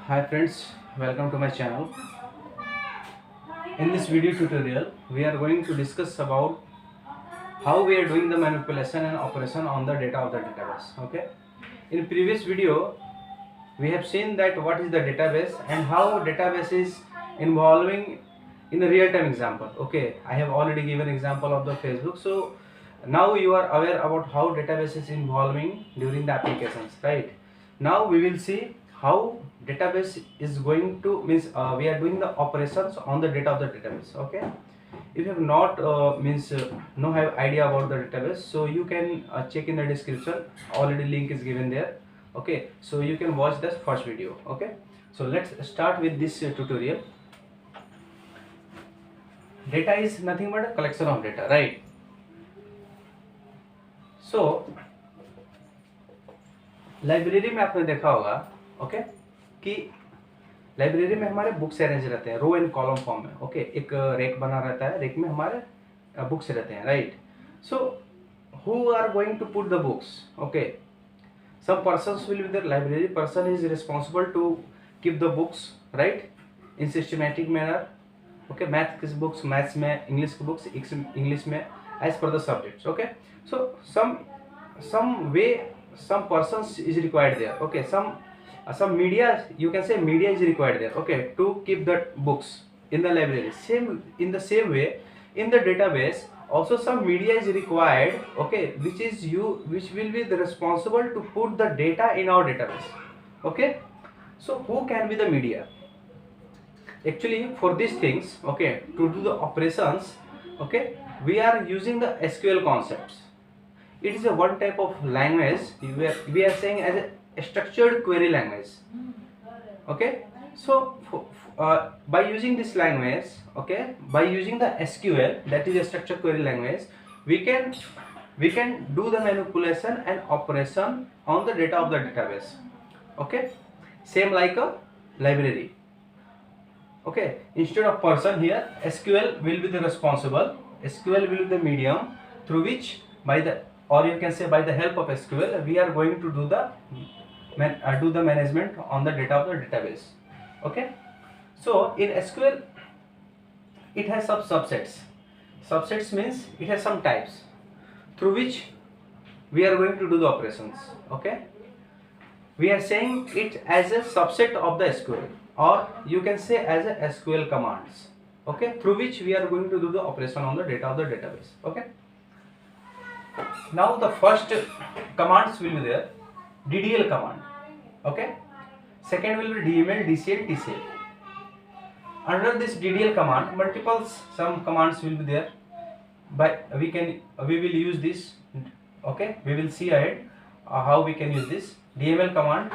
Hi friends, welcome to my channel. In this video tutorial, we are going to discuss about how we are doing the manipulation and operation on the data of the database. Okay. In previous video, we have seen that what is the database and how database is involving in a real-time example. Okay, I have already given example of the Facebook. So now you are aware about how database is involving during the applications, right? Now we will see how database is going to means we are doing the operations on the data of the database. Okay, if you have not no have idea about the database, so you can check in the description, already link is given there. Okay, so you can watch the first video. Okay, so let's start with this tutorial. Data is nothing but a collection of data, right? So library में आपने देखा होगा okay कि library में हमारे books arrange रहते हैं row and column form में. ओके, एक रेक बना रहता है, रेक में हमारे बुक्स रहते हैं, right? So who are going to put the books? Okay, some persons will be the library person is responsible to keep the books, right, in systematic manner. Okay, math की books maths में, english की books english में as per the subjects. Okay, so some way some persons is required there. Okay, some media, you can say media is required there. Okay, to keep the books in the library. In the same way, in the database also some media is required. Okay, which will be the responsible to put the data in our database. Okay, so who can be the media? Actually for these things, okay, to do the operations, okay, we are using the SQL concepts. It is a one type of language we are saying as a structured query language. Okay, so by using this language, okay, by using the SQL, that is a structured query language, we can do the manipulation and operation on the data of the database. Okay, same like a library. Okay, instead of person here, SQL will be the responsible, SQL will be the medium through which by the, or you can say by the help of SQL, we are going to do the management on the data of the database. Okay, so in SQL it has some subsets. Subsets means it has some types through which we are going to do the operations. Okay, we are saying it as a subset of the SQL, or you can say as a SQL commands. Okay, through which we are going to do the operation on the data of the database. Okay, now the first commands will be there, DDL command. Okay, second will be DML, DCL, TCL. Under this DDL command, some commands will be there, but we will use this. Okay, we will see ahead how we can use this DML command.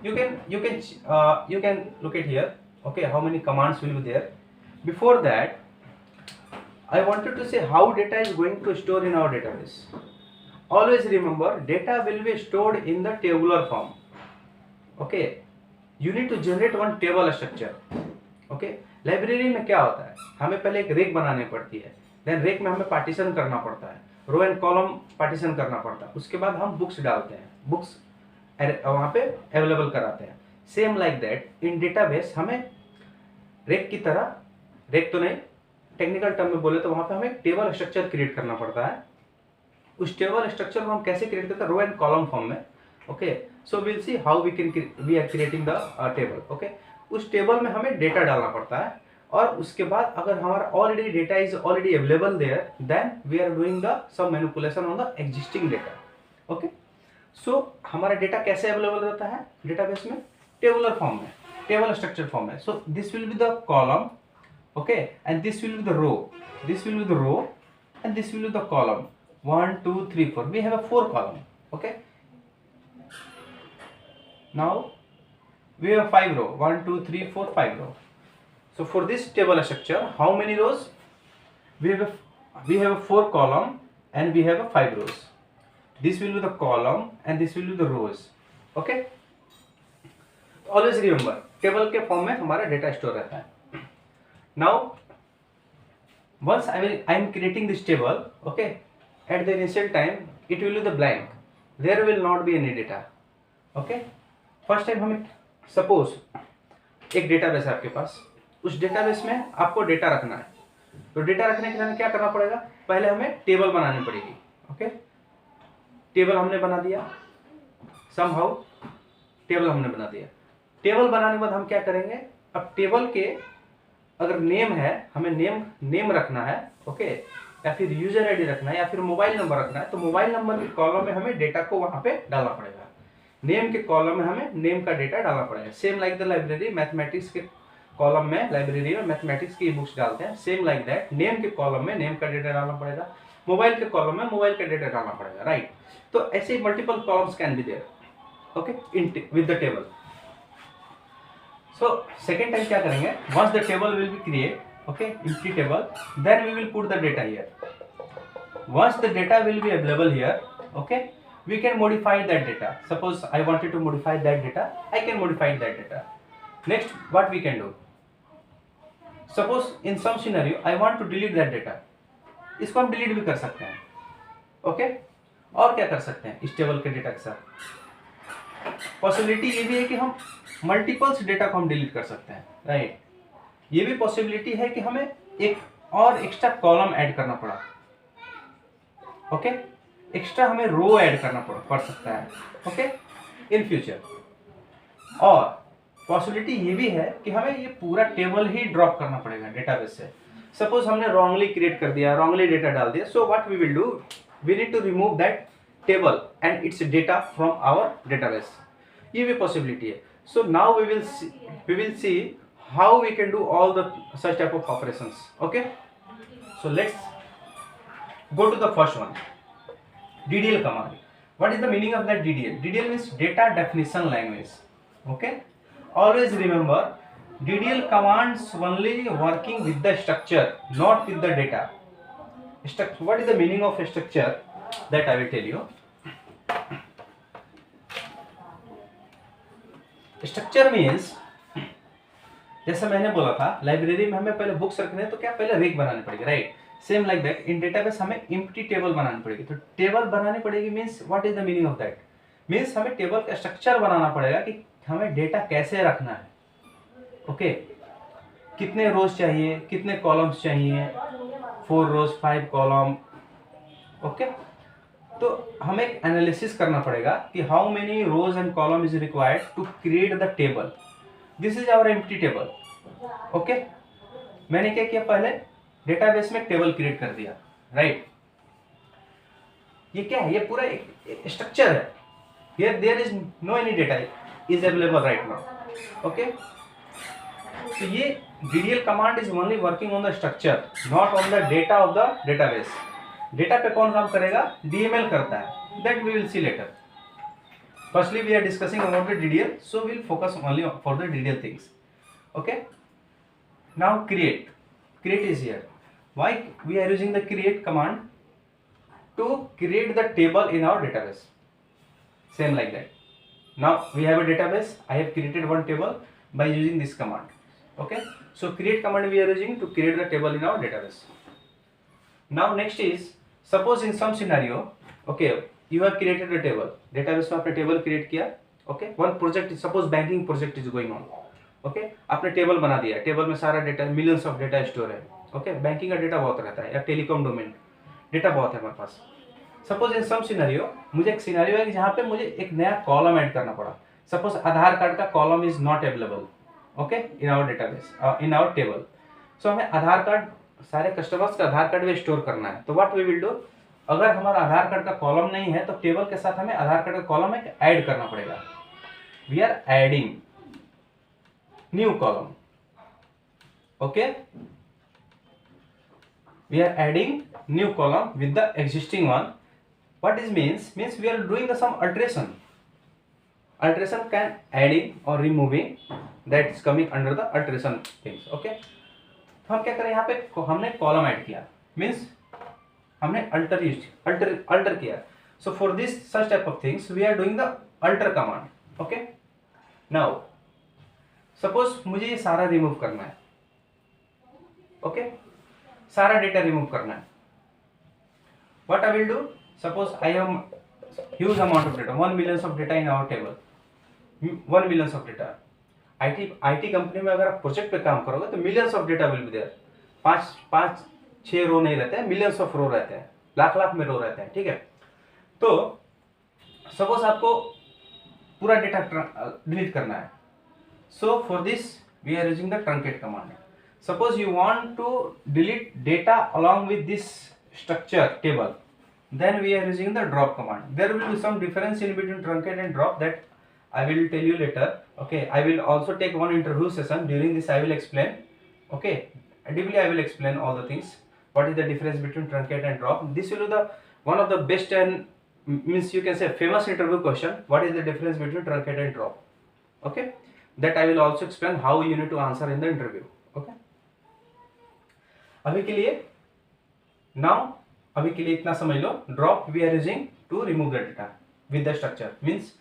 You can look at here. Okay, how many commands will be there. Before that, I wanted to say how data is going to store in our database. Always remember, data will be stored in the tabular form. Okay, you need to generate one table structure. Okay, library में क्या होता है, हमें पहले एक rake बनानी पड़ती है, देन रेक में हमें पार्टीशन करना पड़ता है, रो एंड कॉलम पार्टीशन करना पड़ता है, उसके बाद हम बुक्स डालते हैं, बुक्स वहाँ पे अवेलेबल कराते हैं. Same like that in database हमें रेक की तरह, रेक तो नहीं, टेक्निकल टर्म में बोले तो वहाँ पे हमें टेबल स्ट्रक्चर क्रिएट करना पड़ता है. उस टेबल स्ट्रक्चर को हम कैसे क्रिएट करते हैं, रो एंड कॉलम फॉर्म में. Okay, so will see how we are creating the table. Okay, उस टेबल में हमें डेटा डालना पड़ता है, और उसके बाद अगर हमारा already data is already available there, then we are doing the some manipulation on the existing data. Okay, so हमारा डेटा कैसे अवेलेबल रहता है डेटाबेस में, टेबुलर फॉर्म में, टेबल स्ट्रक्चर फॉर्म में. So this will be the column, okay, and this will be the row, this will be the row, and this will be the column. 1 2 3 4, we have a 4 column. Okay, now we have 5 row, 1 2 3 4 5 row. So for this table structure, how many rows? We have a 4 column and we have a 5 rows. This will be the column and this will be the rows. Okay, always remember, table के form में हमारा data store रहता है. Now once I am creating this table, okay, at the initial time it will be the blank, there will not be any data. Okay, first time हमें suppose एक database है आपके पास, उस database में आपको data रखना है। तो डेटा रखने के लिए क्या करना पड़ेगा, पहले हमें टेबल बनानी पड़ेगी। ओके, टेबल हमने बना दिया, समहाउ टेबल हमने बना दिया। टेबल बनाने के बाद हम क्या करेंगे, अब टेबल के अगर नेम है, हमें नेम रखना है, ओके, या फिर यूजर आईडी रखना है, या फिर मोबाइल नंबर रखना है, तो मोबाइल नंबर के कॉलम में हमें डेटा को वहां पे डालना पड़ेगा। नेम के कॉलम में हमें नेम का डेटा डालना पड़ेगा। Same like the library, mathematics के कॉलम में लाइब्रेरी में मैथमेटिक्स की बुक्स डालते हैं, सेम लाइक दैट नेम के कॉलम में नेम का डेटा डालना पड़ेगा, मोबाइल के कॉलम में मोबाइल का डेटा डालना पड़ेगा, राइट। तो ऐसे multiple columns can be there, okay, इन विद the table. So second time क्या करेंगे, once the table will be create, okay, empty table, then we will put the data here. Once the data will be available here, okay, we can modify that data. Suppose I wanted to modify that data, I can modify that data. Next, what we can do, suppose in some scenario I want to delete that data, इसको हम delete भी कर सकते हैं, okay. और क्या कर सकते हैं इस टेबल के डेटा के साथ, पॉसिबिलिटी ये भी है कि हम मल्टीपल्स डेटा को हम डिलीट कर सकते हैं, राइट। ये भी पॉसिबिलिटी है कि हमें एक और एक्स्ट्रा कॉलम ऐड करना पड़ा, ओके, एक्स्ट्रा हमें रो ऐड करना पड़ सकता है, ओके, इन फ्यूचर। और पॉसिबिलिटी ये भी है कि हमें ये पूरा टेबल ही ड्रॉप करना पड़ेगा डेटाबेस से। सपोज हमने रॉन्गली क्रिएट कर दिया, रॉन्गली डेटा डाल दिया, so what we will do, we need to remove that table and its data from our database. ये भी पॉसिबिलिटी है। So now we will see how we can do all the such type of operations, okay. So let's go to the first one, DDL command. What is the meaning of that DDL? DDL means data definition language. Okay. Always remember, DDL commands only working with the structure, not with the data. What is the meaning of a structure? That I will tell you. Structure means, जैसे मैंने बोला था library में हमें पहले books रखने हैं, तो क्या पहले रेक बनानी पड़ेगी, right. Same like that in database हमें एम्प्टी टेबल बनानी पड़ेगी। तो टेबल बनानी पड़ेगी means what is the meaning of that, means हमें टेबल का स्ट्रक्चर बनाना पड़ेगा कि हमें डेटा कैसे रखना है, ओके, कितने रोज चाहिए, कितने कॉलम्स चाहिए, 4 रोज 5 कॉलम, ओके। तो हमें एनालिसिस करना पड़ेगा कि how many rows and column is required to create the table. This is our empty table, okay. मैंने क्या किया, पहले डेटाबेस में टेबल क्रिएट कर दिया, राइट। ये क्या है, ये पूरा एक स्ट्रक्चर है। Here there is no any data is available right now, okay. तो ये DDL command is only working on the structure, not on the data of the database. Data पे कौन काम करेगा, DML करता है, that we will see later. Firstly, we are discussing about the DDL, so we'll focus only for the DDL things. Okay. Now create. Create is here. Why we are using the create command? To create the table in our database. Same like that. Now we have a database. I have created one table by using this command. Okay. So create command we are using to create the table in our database. Now next is, suppose in some scenario, okay, you have created a table, database में आपने table create किया, okay. One project, suppose banking project is going on, okay. आपने table बना दिया, table में सारा data, millions of data store है, okay. Banking का डेटा बहुत रहता है, या टेलीकॉम डोमेन डेटा बहुत है हमारे पास। सपोज इन सम सिनेरियो, मुझे एक सिनेरियो है जहाँ पे मुझे एक नया कॉलम ऐड करना पड़ा। सपोज आधार कार्ड का column is not available, okay, in our database, in our table. So हमें आधार कार्ड, सारे कस्टमर्स का आधार कार्ड भी स्टोर करना है। तो व्हाट वी विल डू, अगर हमारा आधार कार्ड का कॉलम नहीं है तो टेबल के साथ हमें आधार कार्ड का कॉलम एक ऐड करना पड़ेगा। We are adding new column, okay, we are adding new column with the existing one. What is means we are doing the some alteration. Alteration can adding और removing, that is coming under the alteration things, okay. तो हम क्या करें, यहाँ पे हमने column add किया, means हमने अल्टर किया। So for this such type of things we are doing the alter command, okay. Now suppose मुझे ये सारा रिमूव करना है, ओके, सारा डेटा रिमूव करना है। What I will do, suppose I have huge amount of data, 1 million of data in our table, 1 million of data. IT company में अगर आप प्रोजेक्ट पे काम करोगे तो millions of data will be there. पांच पांच छह रो नहीं रहते हैं, मिलियंस ऑफ रो रहते हैं, लाख लाख में रो रहते हैं, ठीक है। तो सपोज आपको पूरा डेटा डिलीट करना है, so for this we are using the truncate command. Suppose you want to delete data along with this structure table, then we are using the drop command. There will be some difference in between truncate and drop that I will tell you later. Okay, I will also take one interview session. During this I will explain, okay, deeply I will explain all the things, what is the difference between truncate and drop. This will be the one of the best and means you can say famous interview question, what is the difference between truncate and drop. Okay, that I will also explain how you need to answer in the interview. Okay, अभी के लिए now अभी के लिए इतना समझ लो। Drop we are using to remove the data with the structure. Means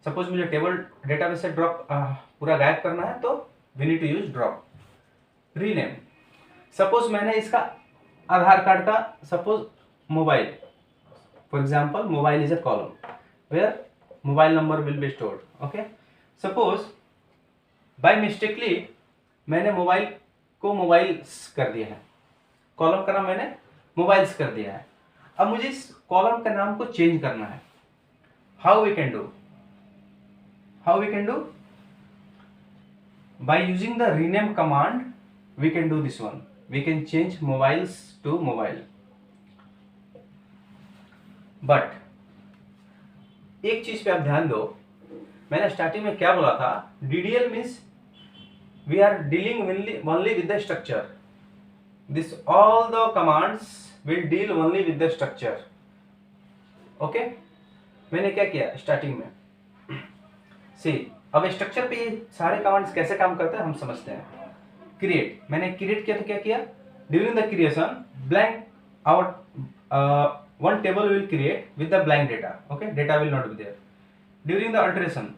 suppose मुझे टेबल डेटाबेस से ड्रॉप पूरा गायब करना है तो we need to use drop. Rename, suppose मैंने इसका आधार कार्ड का suppose mobile, for example mobile is a column where mobile number will be stored. Okay, suppose by mistakenly मैंने मोबाइल को मोबाइल्स कर दिया है, कॉलम का नाम मैंने मोबाइल्स कर दिया है। अब मुझे इस कॉलम का नाम को चेंज करना है। How we can do, how we can do, by using the rename command we can do this one. We can change mobiles to mobile. But एक चीज पे आप ध्यान दो, मैंने स्टार्टिंग में क्या बोला था, DDL means we are dealing only with the structure. This all the commands will deal only with the structure. Okay? मैंने क्या किया स्टार्टिंग में, सी अब स्ट्रक्चर पे ये सारे कमांड्स कैसे काम करते हैं हम समझते हैं। क्रिएट, मैंने क्रिएट किया तो क्या किया, during the creation blank our one table will create with the blank data. Okay, data will not be there. During the alteration,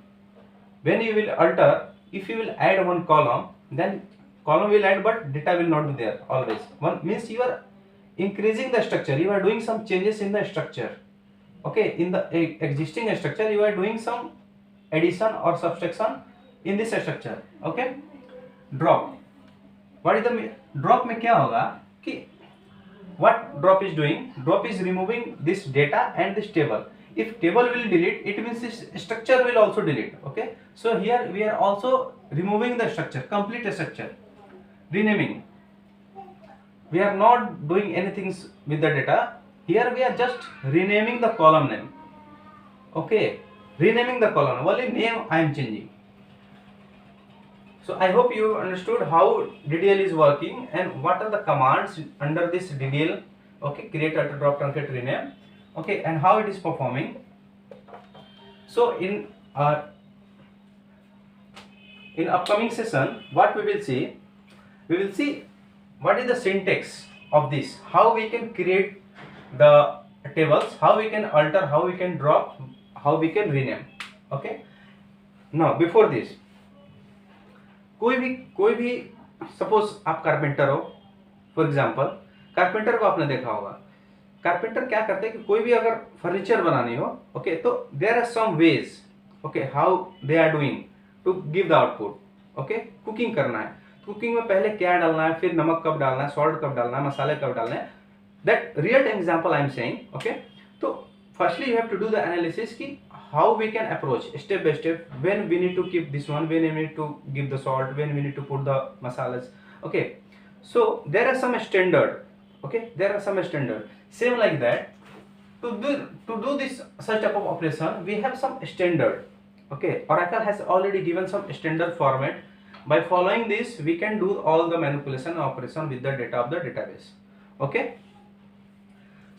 when you will alter, if you will add one column, then column will add but data will not be there always. One means you are increasing the structure, you are doing some changes in the structure. Okay, in the existing structure you are doing some addition or subtraction in this structure. Okay, drop, what is the drop में क्या होगा कि what drop is doing, drop is removing this data and this table. If table will delete, it means this structure will also delete. Okay, so here we are also removing the structure, complete structure. Renaming, we are not doing anything with the data, here we are just renaming the column name. Okay, renaming the column, only name I am changing. So I hope you understood how DDL is working and what are the commands under this DDL. Okay, create, alter, drop, truncate, rename. Okay, and how it is performing. So in upcoming session what we will see, we will see what is the syntax of this, how we can create the tables, how we can alter, how we can drop, how we can rename. Okay, now before this, कोई भी suppose आप carpenter हो, for example carpenter को आपने देखा होगा, carpenter क्या करते हैं कि कोई भी अगर फर्नीचर बनानी हो, ओके, तो there are some ways, okay, how they are doing to give the output. Okay, cooking करना है, कुकिंग में पहले क्या डालना है, फिर नमक कब डालना है, सॉल्ट कब डालना है, मसाले कब डालना है, that real example I am saying. Okay, तो firstly you have to do the analysis कि how we can approach step by step, when we need to keep this one, when we need to give the salt, when we need to put the masalas. Okay, so there are some standard. Okay, there are some standard, same like that. To do this such type of operation we have some standard. Okay, Oracle has already given some standard format. By following this we can do all the manipulation operation with the data of the database. Okay,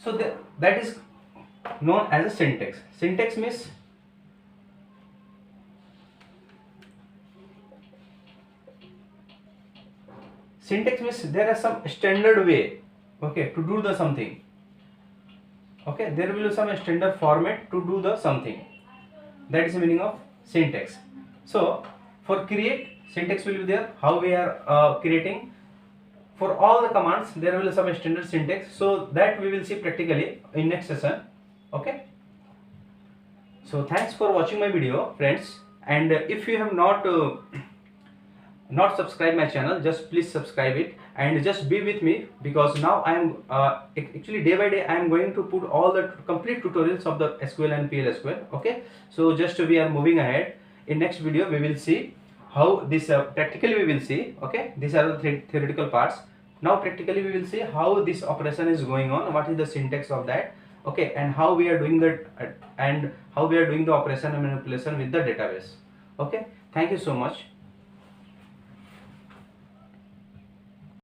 so that is known as a syntax. Syntax means there are some standard way, okay, to do the something. Okay, there will be some standard format to do the something. That is the meaning of syntax. So for create, syntax will be there, how we are creating. For all the commands there will be some standard syntax, so that we will see practically in next session. Okay, so thanks for watching my video, friends, and if you have not not subscribe my channel, just please subscribe it and just be with me, because now I am actually day by day I am going to put all the complete tutorials of the SQL and PL SQL. Okay, so just we are moving ahead. In next video we will see how this practically we will see. Okay, these are the theoretical parts. Now practically we will see how this operation is going on, what is the syntax of that. Okay, and how we are doing that and how we are doing the operation and manipulation with the database. Okay, thank you so much.